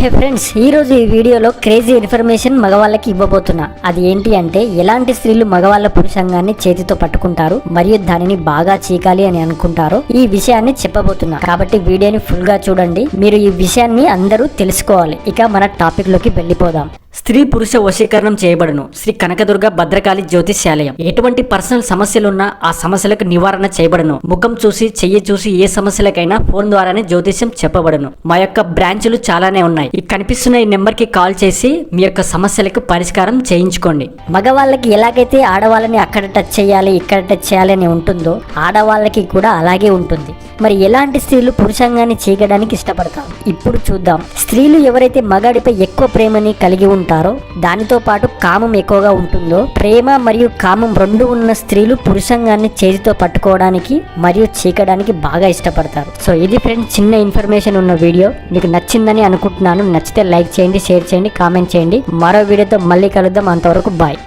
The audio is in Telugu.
హే ఫ్రెండ్స్, ఈ రోజు ఈ వీడియోలో క్రేజీ ఇన్ఫర్మేషన్ మగవాళ్ళకి ఇవ్వబోతున్నా. అది ఏంటి అంటే ఎలాంటి స్త్రీలు మగవాళ్ళ పురుషాంగాన్ని చేతితో పట్టుకుంటారు మరియు దానిని బాగా చీకాలి అని అనుకుంటారో ఈ విషయాన్ని చెప్పబోతున్నా. కాబట్టి వీడియోని ఫుల్ గా చూడండి. మీరు ఈ విషయాన్ని అందరూ తెలుసుకోవాలి. ఇక మన టాపిక్ లోకి వెళ్ళిపోదాం. స్త్రీ పురుష వశీకరణం చేయబడును. శ్రీ కనకదుర్గ భద్రకాళి జ్యోతిష్యాలయం. ఎటువంటి పర్సనల్ సమస్యలున్నా ఆ సమస్యలకు నివారణ చేయబడును. ముఖం చూసి చెయ్యి చూసి ఏ సమస్యలకైనా ఫోన్ ద్వారానే జ్యోతిష్యం చెప్పబడును. మా యొక్క బ్రాంచ్లు చాలానే ఉన్నాయి. ఈ కనిపిస్తున్న ఈ నెంబర్ కి కాల్ చేసి మీ యొక్క సమస్యలకు పరిష్కారం చేయించుకోండి. మగవాళ్ళకి ఎలాగైతే ఆడవాళ్ళని అక్కడ టచ్ చేయాలి ఇక్కడ టచ్ చేయాలి అని ఉంటుందో ఆడవాళ్ళకి కూడా అలాగే ఉంటుంది. మరి ఎలాంటి స్త్రీలు పురుషాంగాన్ని చీకడానికి ఇష్టపడతారు ఇప్పుడు చూద్దాం. స్త్రీలు ఎవరైతే మగాడిపై ఎక్కువ ప్రేమని కలిగి ఉంటారో దానితో పాటు కామం ఎక్కువగా ఉంటుందో, ప్రేమ మరియు కామం రెండు ఉన్న స్త్రీలు పురుషాంగాన్ని చేతితో పట్టుకోవడానికి మరియు చీకడానికి బాగా ఇష్టపడతారు. సో ఇది ఫ్రెండ్స్, చిన్న ఇన్ఫర్మేషన్ ఉన్న వీడియో. మీకు నచ్చిందని అనుకుంటున్నాను. నచ్చితే లైక్ చేయండి, షేర్ చేయండి, కామెంట్ చేయండి. మరో వీడియోతో మళ్ళీ కలుద్దాం. అంతవరకు బాయ్.